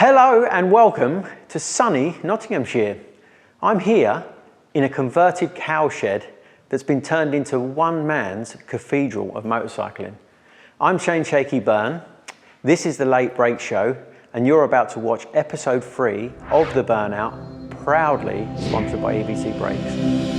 Hello and welcome to sunny Nottinghamshire. I'm here in a converted cowshed that's been turned into one man's cathedral of motorcycling. I'm Shakey Byrne, this is the Late Break Show, and you're about to watch episode 3 of the Byrne Out, proudly sponsored by EBC Brakes.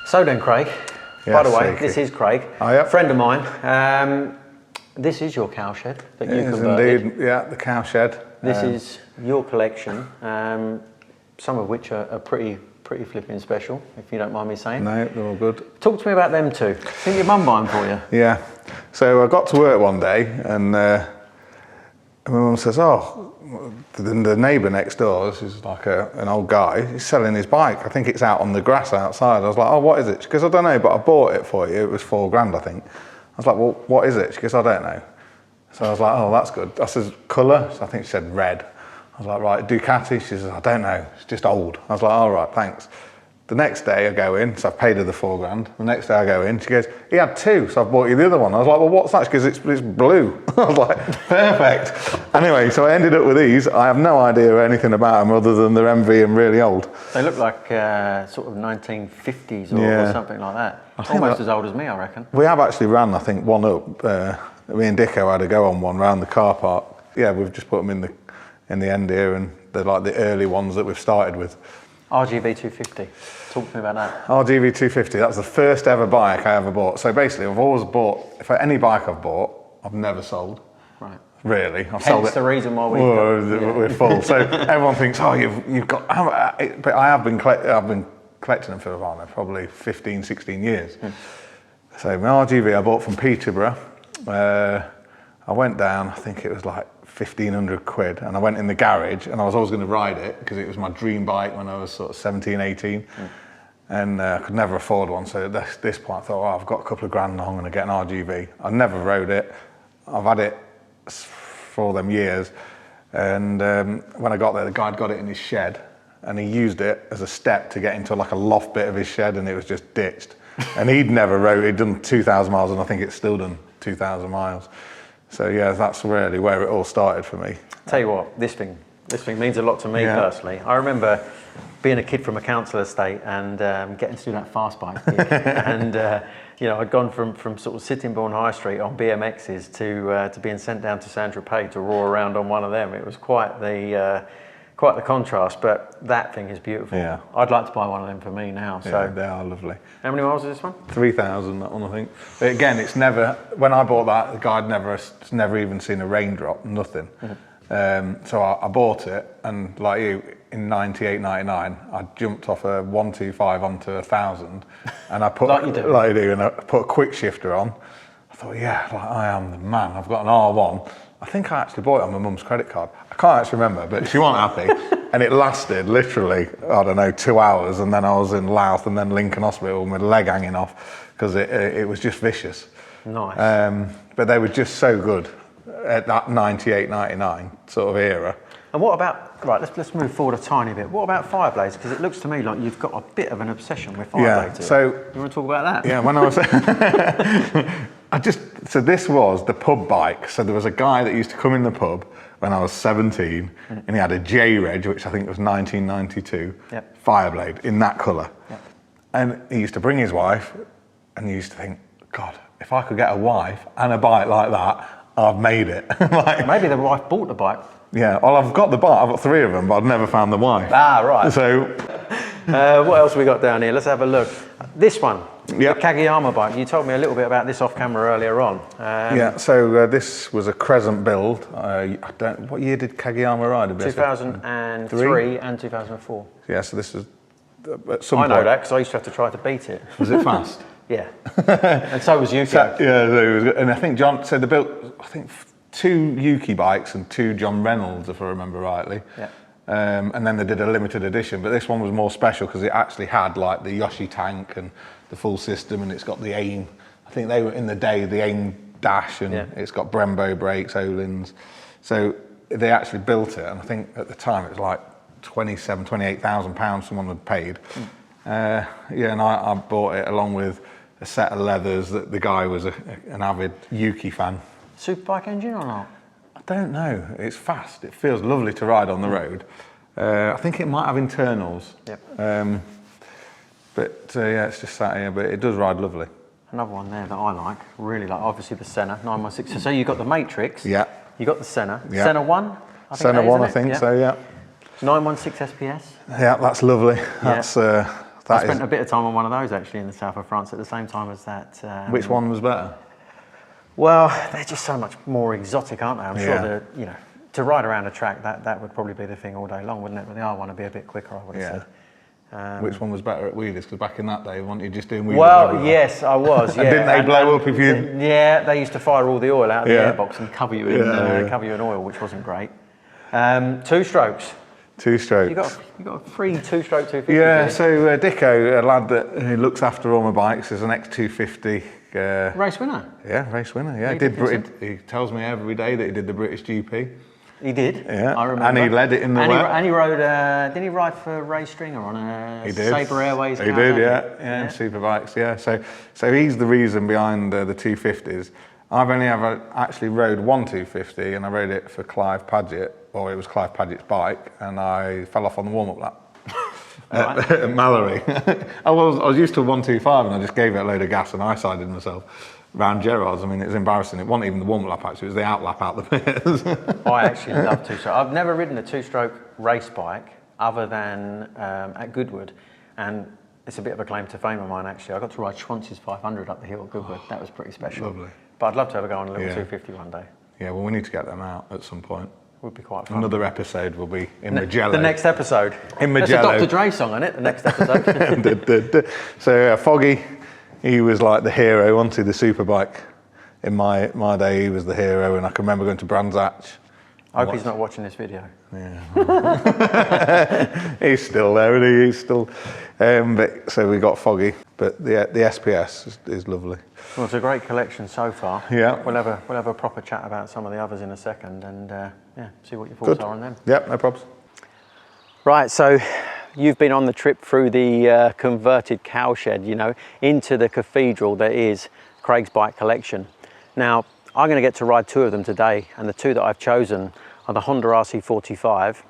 So then, Craig, by the way, this is Craig, friend of mine. This is your cowshed that you converted. Indeed, yeah, the cowshed. This is your collection, some of which are pretty flipping special, if you don't mind me saying. No, they're all good. Talk to me about them two. I think your mum bought them for you. Yeah. So I got to work one day and my mum says, oh, the neighbour next door, this is like an old guy, he's selling his bike. I think it's out on the grass outside. I was like, oh, what is it? She goes, I don't know, but I bought it for you. It was £4 I think. I was like, well, what is it? She goes, I don't know. So I was like, oh, that's good. I said, colour? So I think she said red. I was like, right, Ducati? She says, I don't know, it's just old. I was like, all right, thanks. The next day I go in, so I've paid her the £4. The next day I go in, she goes, he had 2, so I've bought you the other one. I was like, well, what's that? She goes, it's blue. I was like, perfect. Anyway, so I ended up with these. I have no idea anything about them other than they're MV and really old. They look like sort of 1950s or something like that. Almost as old as me, I reckon. We have actually ran, I think, one up. Me and Dicko had a go on one round the car park. Yeah, we've just put them in the end here, and they're like the early ones that we've started with. RGV250. Talk to me about that. RGV250, that's the first ever bike I ever bought. So basically, I've always bought, for any bike I've bought, I've never sold. Right. Really. I've sold it. Hence the reason why we're full. So everyone thinks, oh, you've got, but I have been collecting them for a while now, probably 15, 16 years. So my RGV I bought from Peterborough. I went down, I think it was like 1,500 quid, and I went in the garage and I was always going to ride it because it was my dream bike when I was sort of 17, 18 and I could never afford one. So at this point I thought, oh, I've got a couple of grand, I'm going to get an RGV. I never rode it. I've had it for all them years, and when I got there, the guy had got it in his shed and he used it as a step to get into like a loft bit of his shed, and it was just ditched. And he'd never rode, he'd done 2,000 miles, and I think it's still done 2,000 miles. So yeah, that's really where it all started for me. Tell you what, this thing means a lot to me personally. I remember being a kid from a council estate and getting to do that fast bike gig. And you know, I'd gone from sort of Sittingbourne High Street on BMXs to being sent down to Saint-Tropez to roar around on one of them. It was quite the contrast, but that thing is beautiful. Yeah. I'd like to buy one of them for me now. So. Yeah, they are lovely. How many miles is this one? 3,000, that one, I think. But again, it's never, when I bought that, the guy had never even seen a raindrop, nothing. So I bought it, and like you, in 98, 99, I jumped off a 125 onto 1,000, and I put, like you do, and I put a quick shifter on. I thought, yeah, like, I am the man, I've got an R1. I think I actually bought it on my mum's credit card. I can't actually remember, but she wasn't happy. And it lasted literally, I don't know, 2 hours. And then I was in Louth and then Lincoln Hospital with my leg hanging off because it was just vicious. Nice. But they were just so good at that 98, 99 sort of era. And what about, right, let's move forward a tiny bit. What about Fireblades? Because it looks to me like you've got a bit of an obsession with Fireblades. Yeah, so... You want to talk about that? Yeah, when I was... So this was the pub bike. So there was a guy that used to come in the pub when I was 17, and he had a J-Reg, which I think was 1992, Fireblade, in that colour. Yep. And he used to bring his wife, and he used to think, God, if I could get a wife and a bike like that, I've made it. Like, maybe the wife bought the bike. Yeah, well, I've got the bike, I've got 3 of them, but I've never found the wife. Ah, right. So... what else we got down here? Let's have a look. This one, the Kageyama bike. You told me a little bit about this off camera earlier on. Yeah, so this was a Crescent build. What year did Kageyama ride? 2003 and 2004. Yeah, so this was at some I point. know that because I used to have to try to beat it. Was it fast? Yeah. And so was Yuki. Yeah, so it was good. And I think John, so they built, I think 2 Yuki bikes and 2 John Reynolds, if I remember rightly. Yeah. And then they did a limited edition, but this one was more special because it actually had like the Yoshi tank and the full system, and it's got the AIM. I think they were in the day the AIM dash, and it's got Brembo brakes, Öhlins. So they actually built it, and I think at the time it was like £28,000 someone had paid. Yeah, and I bought it along with a set of leathers that the guy was an avid Yuki fan. Superbike engine or not? I don't know. It's fast. It feels lovely to ride on the road. I think it might have internals. Yep. But yeah, it's just sat here, but it does ride lovely. Another one there that I like, really like, obviously the Senna 916. So you've got the Matrix. Yeah. You got the Senna. Yeah. Senna 1? Senna 1, I think so, yeah. 916 SPS. Yeah, that's lovely. That's I spent a bit of time on one of those actually in the south of France at the same time as that. Which one was better? Well, they're just so much more exotic, aren't they? I'm sure that, you know, to ride around a track, that would probably be the thing all day long, wouldn't it? But the R1 would be a bit quicker, I would have said. Which one was better at wheelies? Because back in that day, weren't you just doing wheelies? Well, everywhere? yes, I was. Yeah. And didn't they blow up if you? Yeah, they used to fire all the oil out of the airbox and cover you in cover you in oil, which wasn't great. 2 strokes. 2 strokes. You got a free 2-stroke 250. Yeah. So Dicko, a lad who looks after all my bikes, is an X250. Race winner. Yeah, race winner. Yeah, he tells me every day that he did the British GP. He did. Yeah, I remember. and he led it in the wet. And he rode. Didn't he ride for Ray Stringer on a Sabre Airways? He did. Yeah, Superbikes. Yeah. So he's the reason behind the 250s. I've only ever actually rode one 250, and I rode it for Clive Paget, or it was Clive Paget's bike, and I fell off on the warm-up lap. At Mallory. I was used to a 125 and I just gave it a load of gas and I sided myself round Gerard's. I mean, it was embarrassing. It wasn't even the warm lap actually, it was the out lap out the pits. I actually love 2-stroke. I've never ridden a 2-stroke race bike other than at Goodwood, and it's a bit of a claim to fame of mine actually. I got to ride Schwanz's 500 up the hill at Goodwood. That was pretty special. Lovely. But I'd love to have a go on a little 250 one day. Yeah, well, we need to get them out at some point. Would be quite fun. Another episode will be in Magello. The next episode. In Magello. That's a Dr. Dre song, isn't it? The next episode. So Foggy, he was like the hero, wasn't he? The superbike. In my day, he was the hero, and I can remember going to Brands Hatch. I hope he's not watching this video. Yeah. He's still there, isn't he? He's still. But so we got Foggy, but the SPS is lovely. Well, it's a great collection so far. Yeah. We'll have a proper chat about some of the others in a second, and see what your thoughts are on them. Yeah, no problems. Right, so you've been on the trip through the converted cowshed, you know, into the cathedral that is Craig's bike collection. Now, I'm going to get to ride 2 of them today, and the 2 that I've chosen are the Honda RC45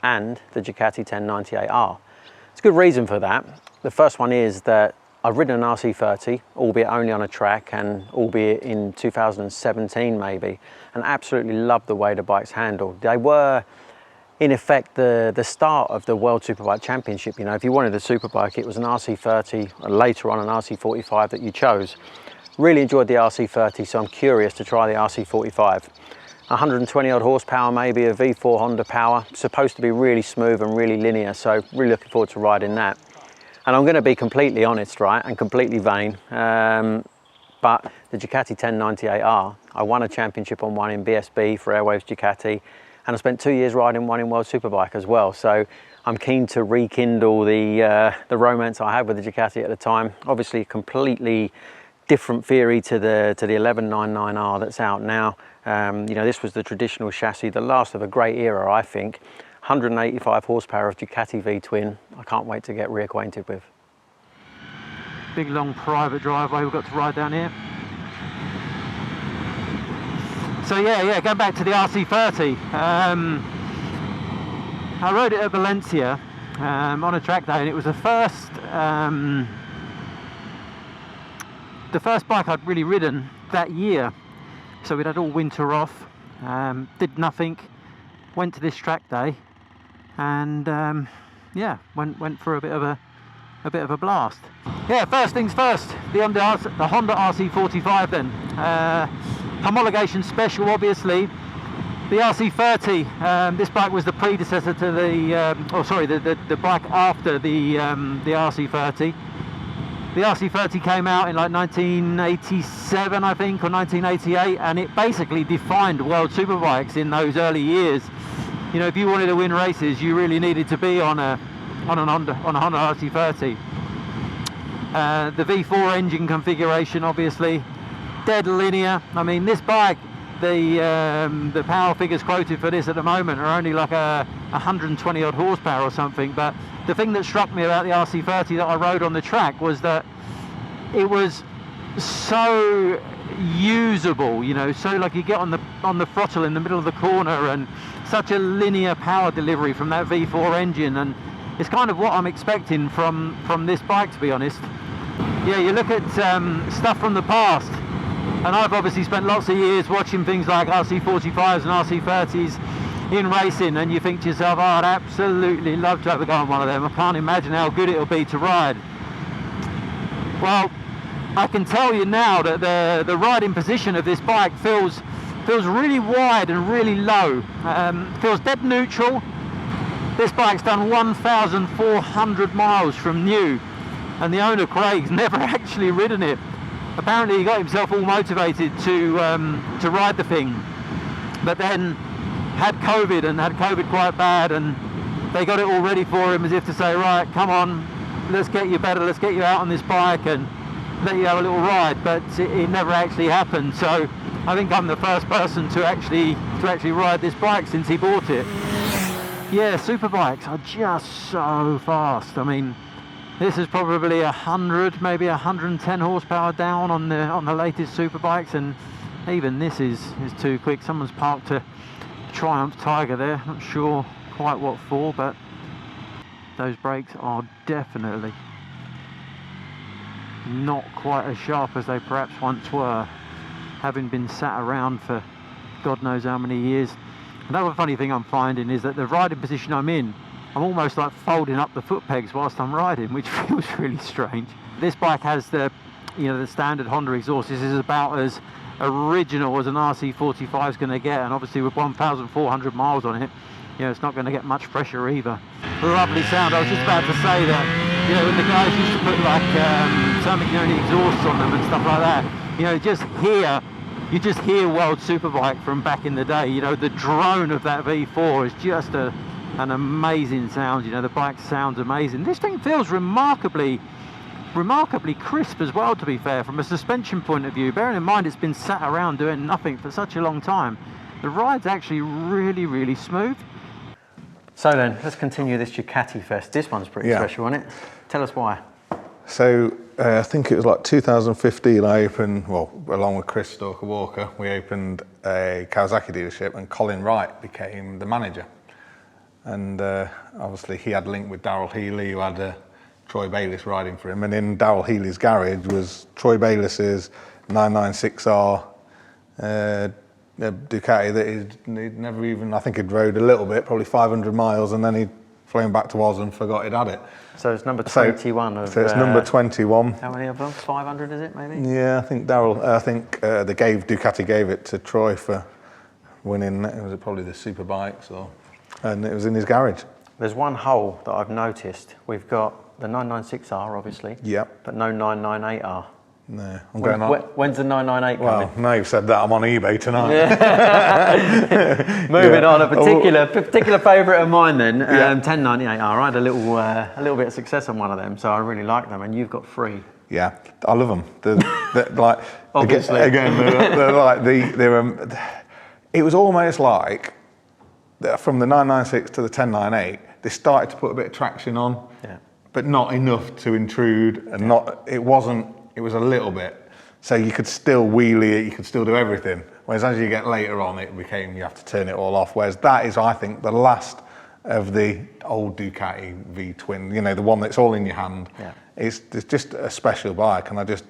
and the Ducati 1098R. There's a good reason for that. The first one is that I've ridden an RC30, albeit only on a track and albeit in 2017 maybe, and absolutely loved the way the bikes handled. They were, in effect, the start of the World Superbike Championship. You know, if you wanted a superbike, it was an RC30, and later on an RC45 that you chose. Really enjoyed the RC30, so I'm curious to try the RC45. 120 odd horsepower, maybe a V4 Honda power, supposed to be really smooth and really linear, so really looking forward to riding that. And I'm going to be completely honest, right, and completely vain, but the Ducati 1098R, I won a championship on one in BSB for Airwaves Ducati, and I spent 2 years riding one in World Superbike as well, so I'm keen to rekindle the romance I had with the Ducati at the time. Obviously completely different theory to the 1199R that's out now. You know, this was the traditional chassis, the last of a great era, I think. 185 horsepower of Ducati V-twin. I can't wait to get reacquainted with. Big long private driveway we've got to ride down here. So yeah, going back to the RC30. I rode it at Valencia on a track day, and it was the first bike I'd really ridden that year. So we'd had all winter off, did nothing, went to this track day, and yeah, went for a bit of a blast. Yeah, first things first, the Honda RC45 then. Homologation special, obviously. The RC30, this bike was the predecessor to the bike after the RC30. The RC30 came out in like 1987, I think, or 1988, and it basically defined world superbikes in those early years. You know, if you wanted to win races, you really needed to be on a Honda RC30. The V4 engine configuration, obviously, dead linear. I mean, this bike, the power figures quoted for this at the moment are only like 120 odd horsepower or something. But the thing that struck me about the RC30 that I rode on the track was that it was so usable, you know, so like you get on the throttle in the middle of the corner, and such a linear power delivery from that V4 engine, and it's kind of what I'm expecting from this bike, to be honest. Yeah, you look at stuff from the past, and I've obviously spent lots of years watching things like RC45s and RC30s in racing, and you think to yourself, oh, I'd absolutely love to have a go on one of them. I can't imagine how good it'll be to ride. Well, I can tell you now that the riding position of this bike feels really wide and really low. Feels dead neutral. This bike's done 1,400 miles from new, and the owner, Craig's, never actually ridden it. Apparently he got himself all motivated to ride the thing, but then had COVID quite bad, and they got it all ready for him, as if to say, right, come on, let's get you better, let's get you out on this bike and let you have a little ride. But it never actually happened. So I think I'm the first person to actually ride this bike since he bought it. Yeah, superbikes are just so fast. I mean, this is probably 100, maybe 110 horsepower down on the latest superbikes, and even this is too quick. Someone's parked a Triumph Tiger there, not sure quite what for, but those brakes are definitely not quite as sharp as they perhaps once were, having been sat around for God knows how many years. Another funny thing I'm finding is that the riding position I'm in, I'm almost like folding up the foot pegs whilst I'm riding, which feels really strange. This bike has the standard Honda exhaust. This is about as original as an RC45 is going to get, and obviously with 1,400 miles on it, it's not going to get much pressure either. Lovely sound. I was just about to say that, when the guys used to put like thermic exhausts on them and stuff like that, you just hear World Superbike from back in the day. The drone of that V4 is just an amazing sound. The bike sounds amazing. This thing feels remarkably crisp as well, to be fair, from a suspension point of view. Bearing in mind it's been sat around doing nothing for such a long time, the ride's actually really, really smooth. So then, let's continue this Ducati fest. This one's pretty special, isn't it? Tell us why. So I think it was like 2015 I opened, well, along with Chris Stalker Walker, we opened a Kawasaki dealership, and Colin Wright became the manager. And obviously he had a link with Daryl Healy, who had Troy Bayliss riding for him, and in Daryl Healy's garage was Troy Bayliss's 996R Ducati that he'd never even, I think he'd rode a little bit, probably 500 miles, and then he'd flown back to Oz and forgot he'd had it. So it's number 21 of... So it's number 21. How many of them? 500 is it, maybe? Yeah, I think Ducati gave it to Troy for winning, was it probably the Superbikes, and it was in his garage. There's one hole that I've noticed. We've got the 996R, obviously. Yep. But no 998R. No, I'm going on. When's the 998 coming? Well, now you've said that, I'm on eBay tonight. Yeah. Moving on, a particular favourite of mine then, 1098R. I had a little bit of success on one of them, so I really like them, and you've got 3. Yeah, I love them. They're like, obviously. It was almost like, from the 996 to the 1098, they started to put a bit of traction on, but not enough to intrude, and it was a little bit. So you could still wheelie it, you could still do everything. Whereas as you get later on, it became, you have to turn it all off. Whereas that is, I think, the last of the old Ducati V-twin, the one that's all in your hand. Yeah. It's just a special bike, and it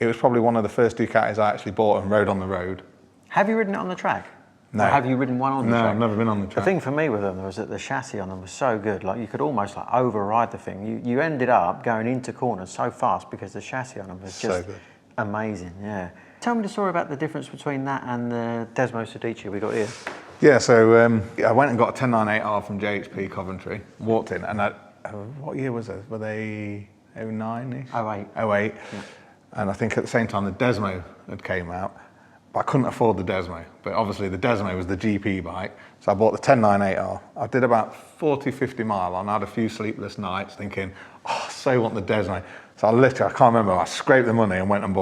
was probably one of the first Ducatis I actually bought and rode on the road. Have you ridden it on the track? No. Or have you ridden one on the track? No, I've never been on the track. The thing for me with them was that the chassis on them was so good. Like, you could almost like override the thing. You ended up going into corners so fast because the chassis on them was just amazing. Yeah. Tell me the story about the difference between that and the Desmosedici we got here. Yeah, so I went and got a 1098R from JHP Coventry, walked in, and what year was it? Were they 09-ish? 08. 08. Yeah. And I think at the same time the Desmo had came out, but I couldn't afford the Desmo. But obviously the Desmo was the GP bike, so I bought the 1098R. I did about 40, 50 mile on, I had a few sleepless nights thinking, oh, I so want the Desmo. So I can't remember, I scraped the money and went and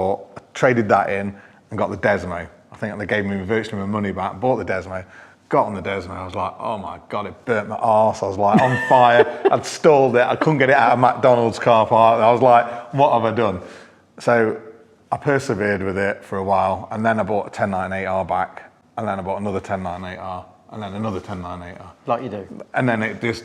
traded that in and got the Desmo. I think they gave me virtually my money back, bought the Desmo, got on the Desmo, I was like, oh my God, it burnt my arse. I was like on fire, I'd stalled it, I couldn't get it out of McDonald's car park. I was like, what have I done? So I persevered with it for a while, and then I bought a 1098R back, and then I bought another 1098R, and then another 1098R. Like you do. And then it just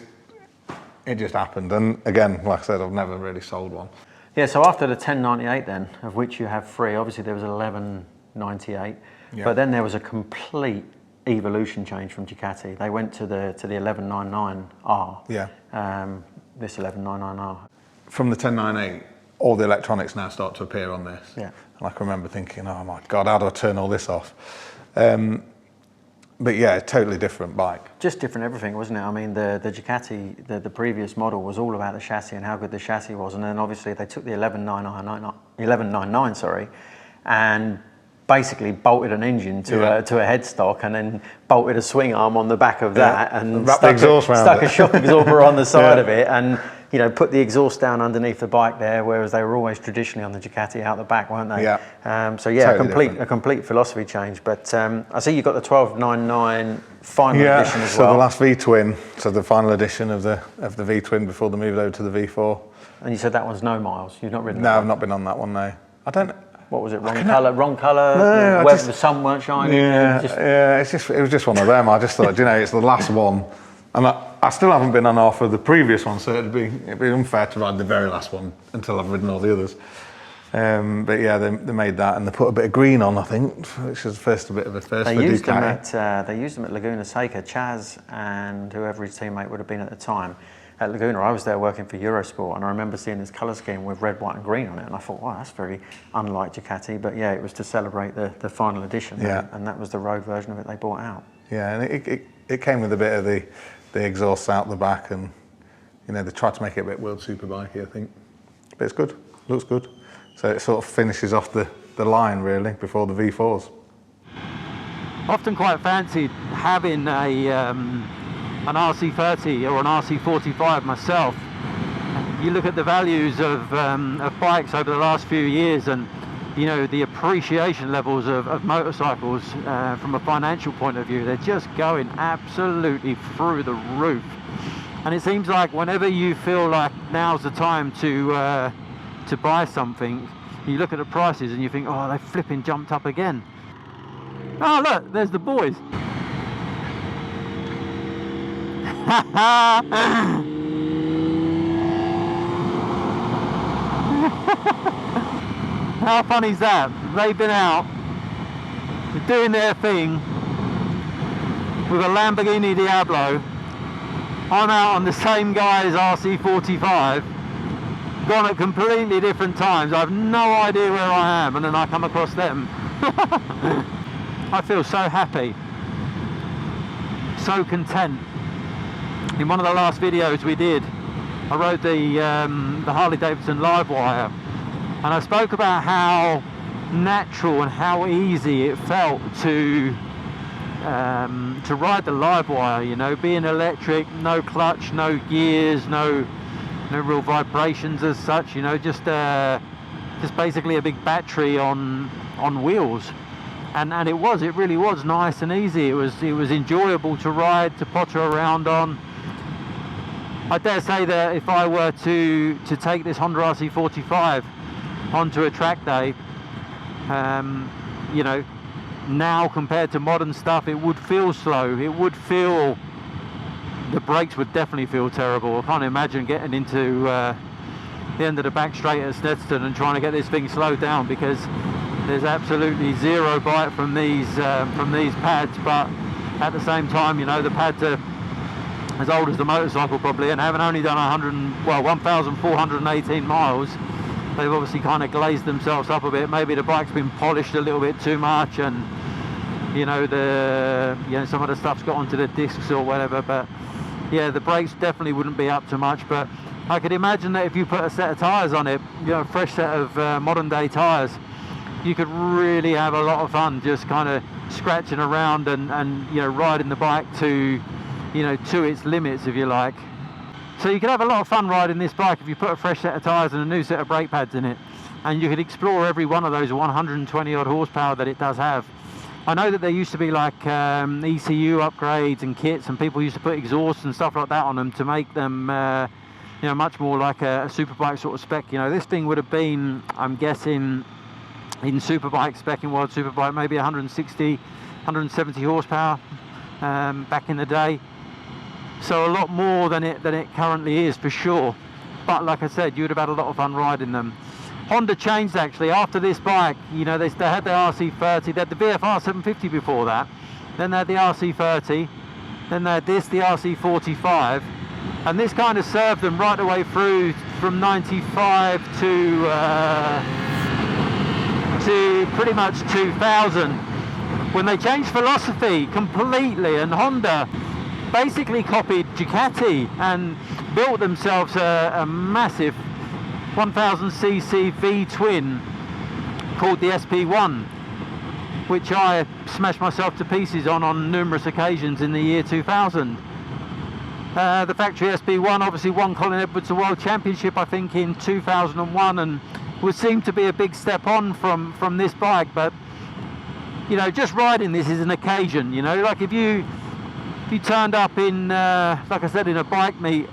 happened. And again, like I said, I've never really sold one. Yeah, so after the 1098 then, of which you have 3, obviously there was 1198, yeah. But then there was a complete evolution change from Ducati. They went to the 1199R. Yeah. This 1199R. From the 1098, all the electronics now start to appear on this. Yeah. And I can remember thinking, oh my God, how do I turn all this off? But yeah, a totally different bike. Just different everything, wasn't it? I mean, the Ducati, the previous model was all about the chassis and how good the chassis was, and then obviously they took the 1199, sorry, and basically bolted an engine to a headstock, and then bolted a swing arm on the back of that, and wrapped the exhaust around stuck it. a shock absorber on the side of it, and put the exhaust down underneath the bike there, whereas they were always traditionally on the Ducati out the back, weren't they? Yeah. So yeah, totally a complete philosophy change. But I see you've got the 1299 final edition as so well. the last V-twin, so the final edition of the V-twin before they moved over to the V4. And you said that one's no miles. You've not ridden that No, one? I've not been on that one, no. I don't. What was it? Wrong colour. No, the sun weren't shining. Yeah, it was just one of them. I just thought, it's the last one, and I still haven't been on offer the previous one, so it'd be unfair to ride the very last one until I've ridden all the others. But yeah, they made that, and they put a bit of green on, I think, which was a bit of a first for Ducati. They used them at Laguna Seca. Chaz and whoever his teammate would have been at the time. At Laguna, I was there working for Eurosport, and I remember seeing this colour scheme with red, white and green on it, and I thought, wow, that's very unlike Ducati, but yeah, it was to celebrate the final edition, and that was the road version of it they brought out. Yeah, and it came with a bit of the exhausts out the back, and they tried to make it a bit World Superbikey, I think. But it's good, looks good. So it sort of finishes off the line, really, before the V4s. Often quite fancied having an RC30 or an RC45 myself. You look at the values of bikes over the last few years, and the appreciation levels of motorcycles from a financial point of view, they're just going absolutely through the roof. And it seems like whenever you feel like now's the time to buy something, you look at the prices and you think, oh, they flipping jumped up again. Oh look, there's the boys. How funny is that? They've been out doing their thing with a Lamborghini Diablo. I'm out on the same guy's RC45, gone at completely different times. I have no idea where I am, and then I come across them. I feel so happy, so content. In one of the last videos we did, I rode the Harley Davidson Livewire, and I spoke about how natural and how easy it felt to ride the Livewire, being electric, no clutch, no gears, no real vibrations as such, just basically a big battery on wheels. And it really was nice and easy. It was enjoyable to ride, to potter around on. I dare say that if I were to take this Honda RC45 onto a track day, now compared to modern stuff, it would feel slow. It would feel, the brakes would definitely feel terrible. I can't imagine getting into the end of the back straight at Snedston and trying to get this thing slowed down, because there's absolutely zero bite from these pads. But at the same time, the pads are as old as the motorcycle probably, and having only done 1,418 miles, they've obviously kind of glazed themselves up a bit. Maybe the bike's been polished a little bit too much, and you know, some of the stuff's got onto the discs or whatever, but yeah, the brakes definitely wouldn't be up to much. But I could imagine that if you put a set of tyres on it, you know, a fresh set of modern day tyres, you could really have a lot of fun just kind of scratching around and you know, riding the bike to, you know, to its limits, if you like. So you could have a lot of fun riding this bike if you put a fresh set of tyres and a new set of brake pads in it, and you could explore every one of those 120 odd horsepower that it does have. I know that there used to be like ECU upgrades and kits, and people used to put exhausts and stuff like that on them to make them you know, much more like a superbike sort of spec. You know, this thing would have been, I'm guessing, in superbike spec, in World Superbike, maybe 160, 170 horsepower back in the day. So a lot more than it currently is, for sure. But like I said, you would have had a lot of fun riding them. Honda changed actually after this bike. You know, they had the RC30, they had the VFR 750 before that, then they had the RC30, then they had this, the RC45, and this kind of served them right the way through from 95 to pretty much 2000, when they changed philosophy completely, and Honda basically copied Ducati and built themselves a massive 1000cc V-twin called the SP1, which I smashed myself to pieces on numerous occasions in the year 2000. The factory SP1 obviously won Colin Edwards the World Championship, I think, in 2001, and would seem to be a big step on from this bike. But you know, just riding this is an occasion. You know, like if you turned up in like I said, in a bike meet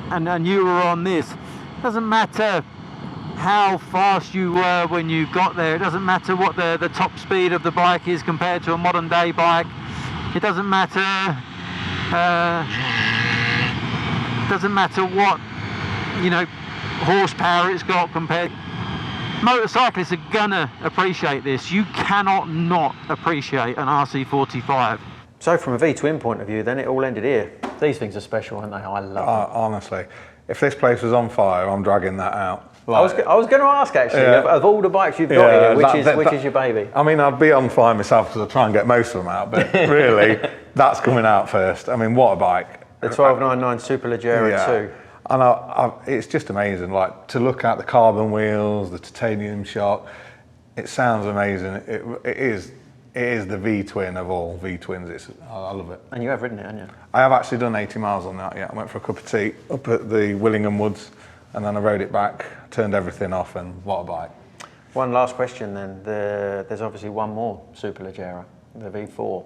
and you were on this, it doesn't matter how fast you were when you got there, it doesn't matter what the top speed of the bike is compared to a modern day bike, it doesn't matter what, you know, horsepower it's got compared. Motorcyclists are gonna appreciate this. You cannot not appreciate an RC45. So from a V-twin point of view, then it all ended here. These things are special, aren't they? I love them. Honestly, if this place was on fire, I'm dragging that out. Like, I was going to ask actually, of all the bikes you've got here, which is your baby? I mean, I'd be on fire myself because I try and get most of them out, but really, that's coming out first. I mean, what a bike. The 1299 Superleggera 2. And it's just amazing, like, to look at the carbon wheels, the titanium shock. It sounds amazing. It is the V-twin of all V-twins. I love it. And you have ridden it, haven't you? I have actually done 80 miles on that, yeah. I went for a cup of tea up at the Willingham Woods, and then I rode it back, turned everything off, and what a bike. One last question then. There's obviously one more Superleggera, the V4.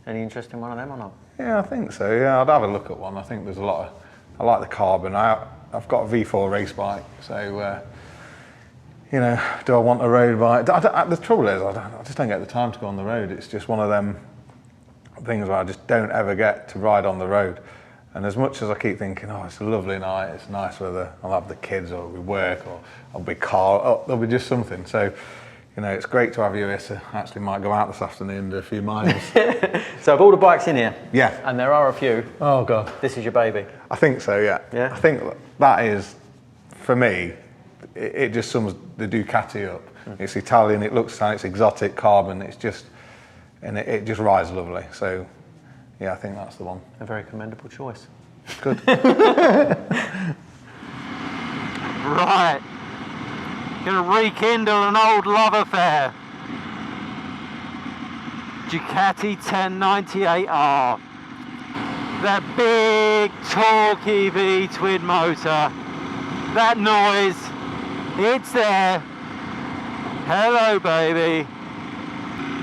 Any interest in one of them or not? Yeah, I think so, yeah. I'd have a look at one. I think there's a lot of... I like the carbon. I've got a V4 race bike, so... you know, do I want a road bike? The trouble is, I just don't get the time to go on the road. It's just one of them things where I just don't ever get to ride on the road. And as much as I keep thinking, oh, it's a lovely night, it's nice weather, I'll have the kids, or we work, or I'll be car, oh, there'll be just something. So, you know, it's great to have you here. So I actually might go out this afternoon, do a few miles. So of all the bikes in here, yeah, and there are a few. Oh God, this is your baby. I think so. Yeah. Yeah. I think that is, for me, it just sums the Ducati up. It's Italian, it looks nice, it's exotic, carbon, it's just, and it just rides lovely. So, yeah, I think that's the one. A very commendable choice. Good. Right. Gonna rekindle an old love affair. Ducati 1098R. That big, torquey V-twin motor. That noise. It's there. Hello, baby.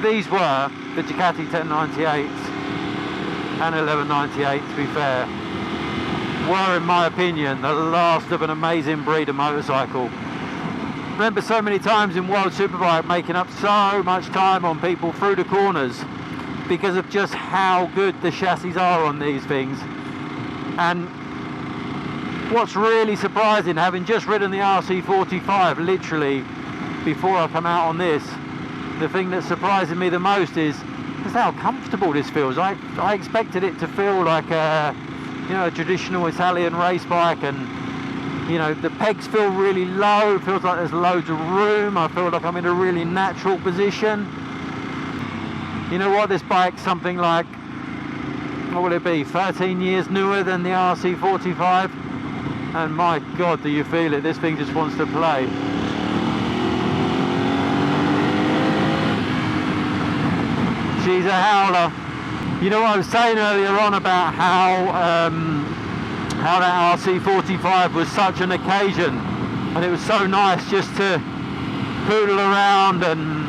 These were the Ducati 1098s and 1198, to be fair, were, in my opinion, the last of an amazing breed of motorcycle. Remember so many times in World Superbike making up so much time on people through the corners because of just how good the chassis are on these things. And what's really surprising, having just ridden the RC45 literally before I come out on this, the thing that's surprising me the most is just how comfortable this feels. I expected it to feel like a traditional Italian race bike, and you know, the pegs feel really low, it feels like there's loads of room, I feel like I'm in a really natural position. You know what, this bike's something like, what will it be, 13 years newer than the RC45, and my God, do you feel it? This thing just wants to play. She's a howler. You know what I was saying earlier on about how that RC45 was such an occasion, and it was so nice just to poodle around and,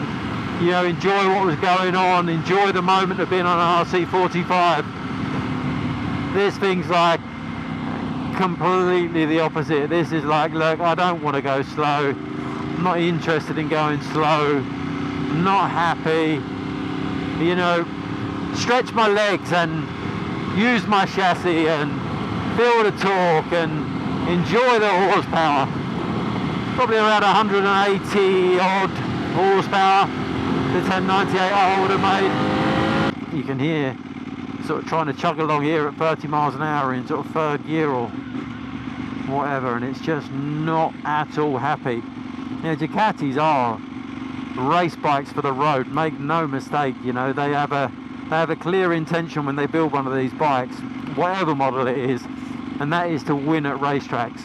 you know, enjoy what was going on, enjoy the moment of being on an RC45. This thing's like completely the opposite. This is like, look, I don't want to go slow, I'm not interested in going slow, I'm not happy, you know, stretch my legs and use my chassis and feel the torque and enjoy the horsepower. Probably around 180 odd horsepower the 1098R would have made. You can hear sort of trying to chug along here at 30 miles an hour in sort of third gear or whatever, and it's just not at all happy. You know, Ducatis are race bikes for the road, make no mistake. You know, they have a clear intention when they build one of these bikes, whatever model it is, and that is to win at racetracks.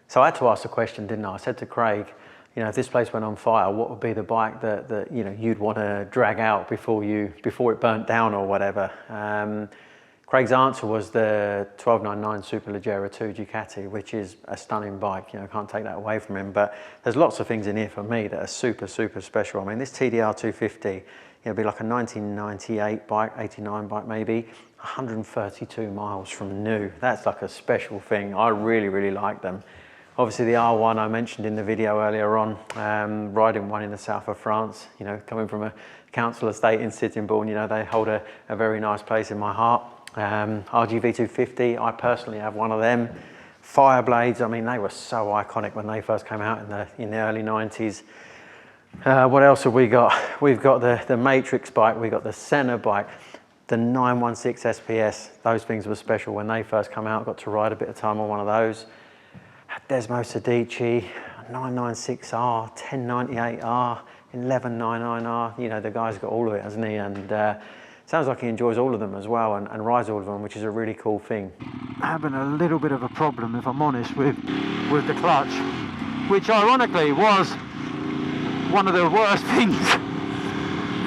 So I had to ask the question, didn't I? I said to Craig, you know, if this place went on fire, what would be the bike that you know, you'd want to drag out before it burnt down or whatever? Craig's answer was the 1299 Superleggera 2 Ducati, which is a stunning bike. You know, can't take that away from him. But there's lots of things in here for me that are super, super special. I mean, this TDR 250, you know, it'd be like a 1998 bike, 89 bike maybe, 132 miles from new. That's like a special thing. I really, really like them. Obviously the R1 I mentioned in the video earlier on, riding one in the south of France, you know, coming from a council estate in Sittingbourne, you know, they hold a very nice place in my heart. RGV250, I personally have one of them. Fireblades, I mean, they were so iconic when they first came out in the early 90s. What else have we got? We've got the Matrix bike, we've got the Senna bike, the 916 SPS. Those things were special when they first come out. Got to ride a bit of time on one of those. Desmosedici, 996R, 1098R, 1199R. You know, the guy's got all of it, hasn't he? And sounds like he enjoys all of them as well and rides all of them, which is a really cool thing. Having a little bit of a problem, if I'm honest, with the clutch, which ironically was one of the worst things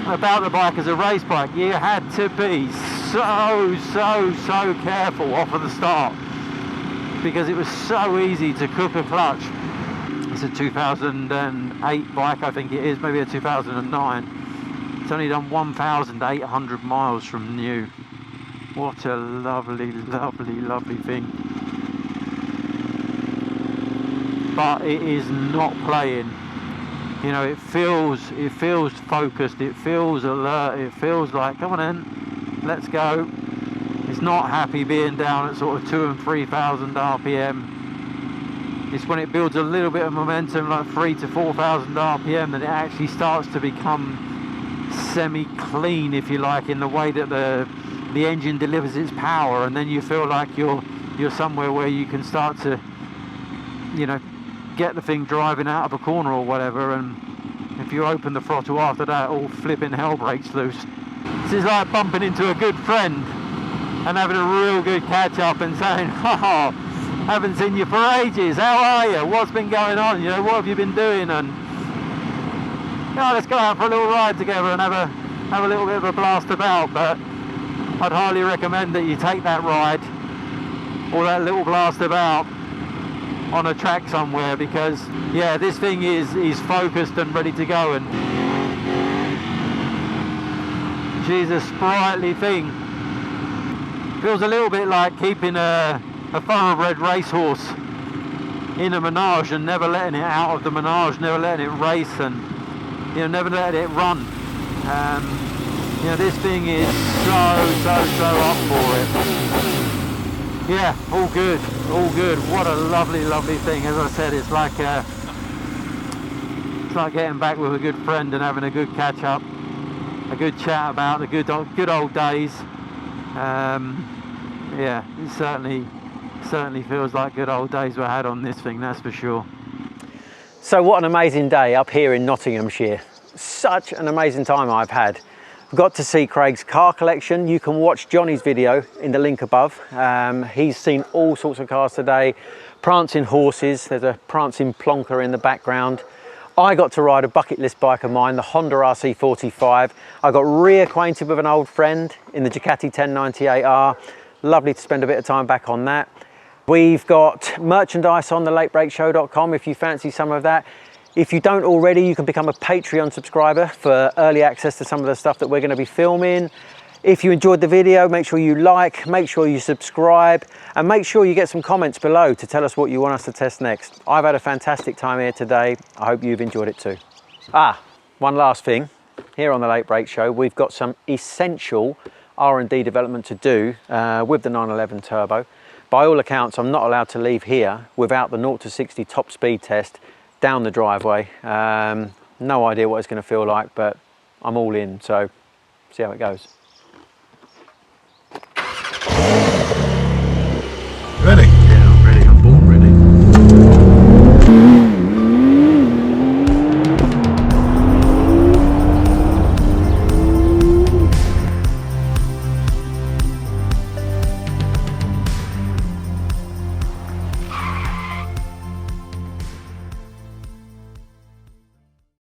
about the bike as a race bike. You had to be so careful off of the start, because it was so easy to cook a clutch. It's a 2008 bike, I think it is, maybe a 2009. It's only done 1,800 miles from new. What a lovely, lovely, lovely thing. But it is not playing. You know, it feels focused, it feels alert, it feels like, come on in, let's go. It's not happy being down at sort of 2,000 and 3,000 RPM. It's when it builds a little bit of momentum, like 3,000 to 4,000 RPM, that it actually starts to become semi-clean, if you like, in the way that the engine delivers its power, and then you feel like you're somewhere where you can start to, you know, get the thing driving out of a corner or whatever, and if you open the throttle after that, all flipping hell breaks loose. This is like bumping into a good friend and having a real good catch up and saying, oh, haven't seen you for ages, how are you, what's been going on, you know, what have you been doing, and you know, let's go out for a little ride together and have a little bit of a blast about. But I'd highly recommend that you take that ride or that little blast about on a track somewhere, because yeah, this thing is focused and ready to go, and she's a sprightly thing. Feels a little bit like keeping a thoroughbred racehorse in a menage and never letting it out of the menage, never letting it race, and you know, never letting it run. You know, this thing is so up for it. Yeah, all good, all good. What a lovely, lovely thing. As I said, it's like getting back with a good friend and having a good catch up, a good chat about the good old days. Yeah, it certainly feels like good old days were had on this thing, that's for sure. So what an amazing day up here in Nottinghamshire. Such an amazing time I've had. got to see Craig's car collection. You can watch Johnny's video in the link above. He's seen all sorts of cars today. Prancing horses, there's a prancing plonker in the background. I got to ride a bucket list bike of mine, the Honda RC45. I got reacquainted with an old friend in the Ducati 1098R. Lovely to spend a bit of time back on that. We've got merchandise on the latebrakeshow.com if you fancy some of that. If you don't already, you can become a Patreon subscriber for early access to some of the stuff that we're going to be filming. If you enjoyed the video, make sure you like, make sure you subscribe, and make sure you get some comments below to tell us what you want us to test next. I've had a fantastic time here today. I hope you've enjoyed it too. One last thing. Here on the Late Brake Show, we've got some essential R&D development to do with the 911 Turbo. By all accounts, I'm not allowed to leave here without the 0 to 60 top speed test down the driveway. No idea what it's going to feel like, but I'm all in, so see how it goes.